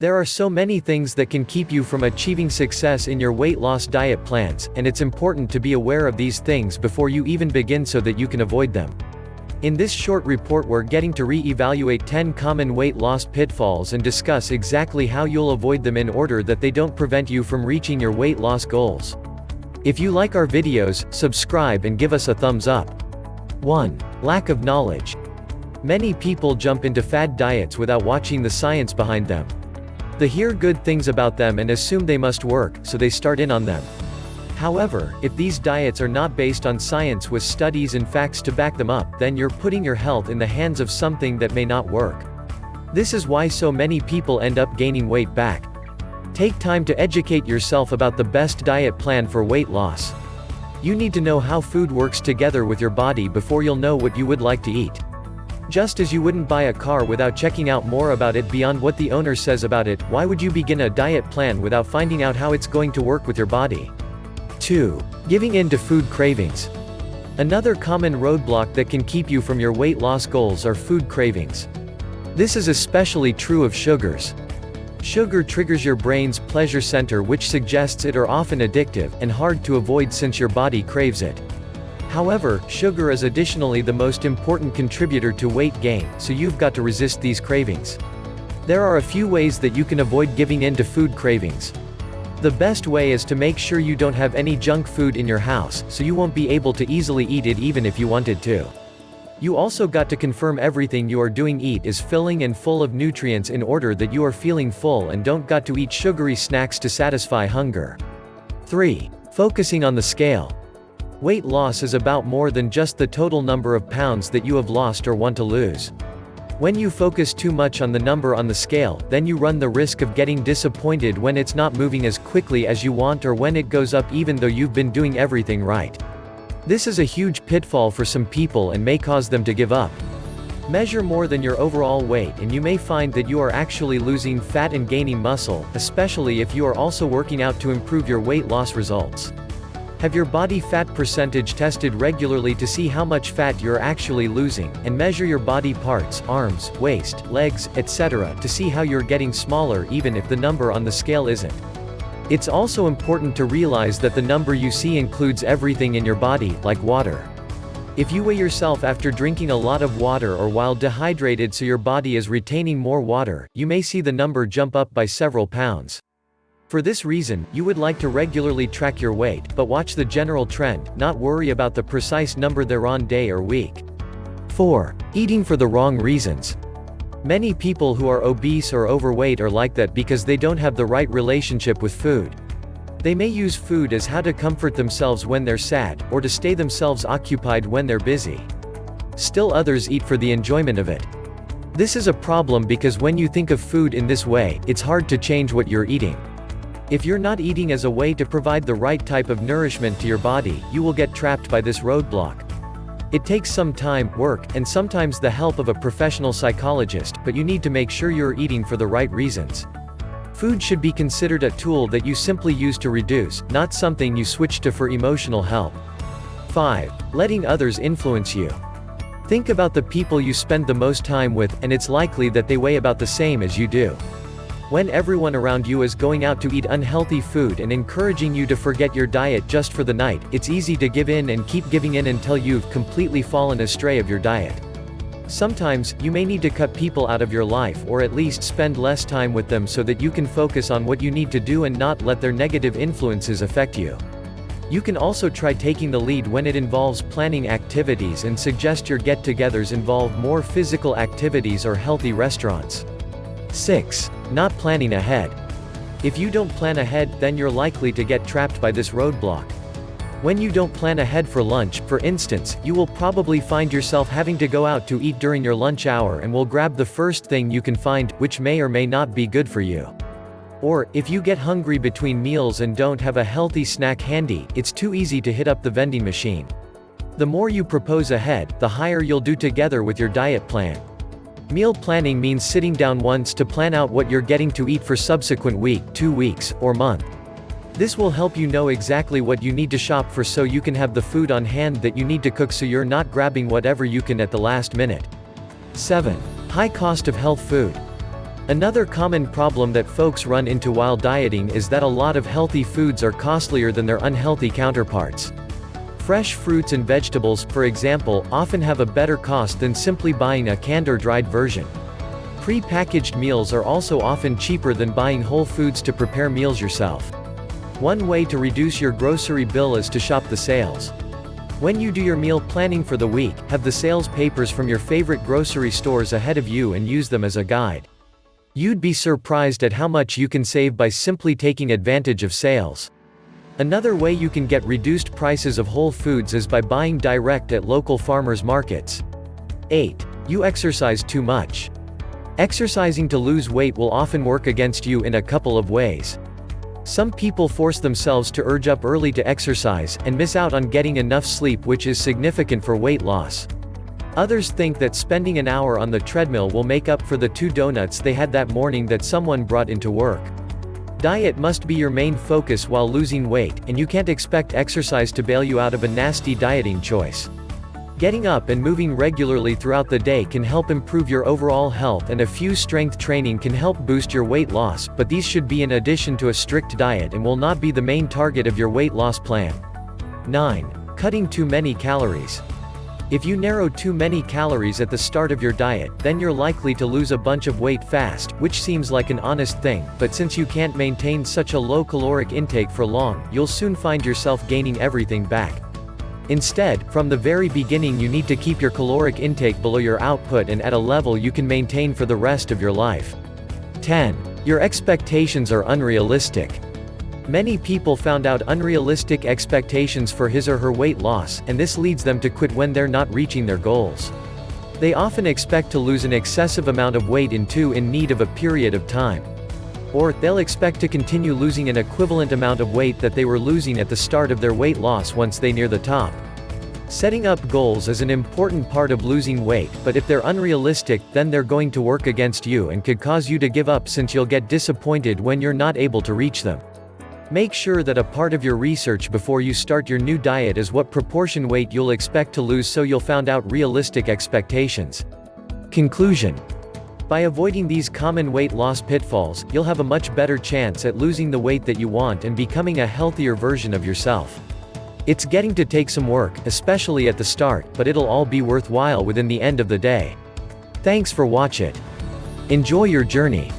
There are so many things that can keep you from achieving success in your weight loss diet plans, and it's important to be aware of these things before you even begin so that you can avoid them. In this short report we're getting to re-evaluate 10 common weight loss pitfalls and discuss exactly how you'll avoid them in order that they don't prevent you from reaching your weight loss goals. If you like our videos, subscribe and give us a thumbs up. 1. Lack of knowledge. Many people jump into fad diets without watching the science behind them. They hear good things about them and assume they must work, so they start in on them. However, if these diets are not based on science with studies and facts to back them up, then you're putting your health in the hands of something that may not work. This is why so many people end up gaining weight back. Take time to educate yourself about the best diet plan for weight loss. You need to know how food works together with your body before you'll know what you would like to eat. Just as you wouldn't buy a car without checking out more about it beyond what the owner says about it, why would you begin a diet plan without finding out how it's going to work with your body? 2. Giving in to food cravings. Another common roadblock that can keep you from your weight loss goals are food cravings. This is especially true of sugars. Sugar triggers your brain's pleasure center, which suggests it are often addictive, and hard to avoid since your body craves it. However, sugar is additionally the most important contributor to weight gain, so you've got to resist these cravings. There are a few ways that you can avoid giving in to food cravings. The best way is to make sure you don't have any junk food in your house, so you won't be able to easily eat it even if you wanted to. You also got to confirm everything you are doing is filling and full of nutrients in order that you are feeling full and don't got to eat sugary snacks to satisfy hunger. 3. Focusing on the scale. Weight loss is about more than just the total number of pounds that you have lost or want to lose. When you focus too much on the number on the scale, then you run the risk of getting disappointed when it's not moving as quickly as you want or when it goes up even though you've been doing everything right. This is a huge pitfall for some people and may cause them to give up. Measure more than your overall weight and you may find that you are actually losing fat and gaining muscle, especially if you are also working out to improve your weight loss results. Have your body fat percentage tested regularly to see how much fat you're actually losing, and measure your body parts, arms, waist, legs, etc. to see how you're getting smaller even if the number on the scale isn't. It's also important to realize that the number you see includes everything in your body, like water. If you weigh yourself after drinking a lot of water or while dehydrated so your body is retaining more water, you may see the number jump up by several pounds. For this reason, you would like to regularly track your weight, but watch the general trend, not worry about the precise number they're on day or week. 4. Eating for the wrong reasons. Many people who are obese or overweight are like that because they don't have the right relationship with food. They may use food as how to comfort themselves when they're sad, or to stay themselves occupied when they're busy. Still others eat for the enjoyment of it. This is a problem because when you think of food in this way, it's hard to change what you're eating. If you're not eating as a way to provide the right type of nourishment to your body, you will get trapped by this roadblock. It takes some time, work, and sometimes the help of a professional psychologist, but you need to make sure you're eating for the right reasons. Food should be considered a tool that you simply use to reduce, not something you switch to for emotional help. 5. Letting others influence you. Think about the people you spend the most time with, and it's likely that they weigh about the same as you do. When everyone around you is going out to eat unhealthy food and encouraging you to forget your diet just for the night, it's easy to give in and keep giving in until you've completely fallen astray of your diet. Sometimes, you may need to cut people out of your life or at least spend less time with them so that you can focus on what you need to do and not let their negative influences affect you. You can also try taking the lead when it involves planning activities and suggest your get-togethers involve more physical activities or healthy restaurants. 6. Not planning ahead. If you don't plan ahead, then you're likely to get trapped by this roadblock. When you don't plan ahead for lunch, for instance, you will probably find yourself having to go out to eat during your lunch hour and will grab the first thing you can find, which may or may not be good for you. Or, if you get hungry between meals and don't have a healthy snack handy, it's too easy to hit up the vending machine. The more you propose ahead, the higher you'll do together with your diet plan. Meal planning means sitting down once to plan out what you're getting to eat for subsequent week, 2 weeks, or month. This will help you know exactly what you need to shop for so you can have the food on hand that you need to cook so you're not grabbing whatever you can at the last minute. 7. High cost of health food. Another common problem that folks run into while dieting is that a lot of healthy foods are costlier than their unhealthy counterparts. Fresh fruits and vegetables, for example, often have a better cost than simply buying a canned or dried version. Pre-packaged meals are also often cheaper than buying whole foods to prepare meals yourself. One way to reduce your grocery bill is to shop the sales. When you do your meal planning for the week, have the sales papers from your favorite grocery stores ahead of you and use them as a guide. You'd be surprised at how much you can save by simply taking advantage of sales. Another way you can get reduced prices of whole foods is by buying direct at local farmers markets. 8. You exercise too much. Exercising to lose weight will often work against you in a couple of ways. Some people force themselves to urge up early to exercise, and miss out on getting enough sleep, which is significant for weight loss. Others think that spending an hour on the treadmill will make up for the 2 donuts they had that morning that someone brought into work. Diet must be your main focus while losing weight, and you can't expect exercise to bail you out of a nasty dieting choice. Getting up and moving regularly throughout the day can help improve your overall health, and a few strength training can help boost your weight loss, but these should be in addition to a strict diet and will not be the main target of your weight loss plan. 9. Cutting too many calories. If you narrow too many calories at the start of your diet, then you're likely to lose a bunch of weight fast, which seems like an honest thing, but since you can't maintain such a low caloric intake for long, you'll soon find yourself gaining everything back. Instead, from the very beginning you need to keep your caloric intake below your output and at a level you can maintain for the rest of your life. 10. Your expectations are unrealistic. Many people found out unrealistic expectations for his or her weight loss, and this leads them to quit when they're not reaching their goals. They often expect to lose an excessive amount of weight in need of a period of time. Or, they'll expect to continue losing an equivalent amount of weight that they were losing at the start of their weight loss once they near the top. Setting up goals is an important part of losing weight, but if they're unrealistic, then they're going to work against you and could cause you to give up, since you'll get disappointed when you're not able to reach them. Make sure that a part of your research before you start your new diet is what proportion weight you'll expect to lose, so you'll find out realistic expectations. Conclusion. By avoiding these common weight loss pitfalls, you'll have a much better chance at losing the weight that you want and becoming a healthier version of yourself. It's getting to take some work, especially at the start, but it'll all be worthwhile within the end of the day. Thanks for watching. Enjoy your journey.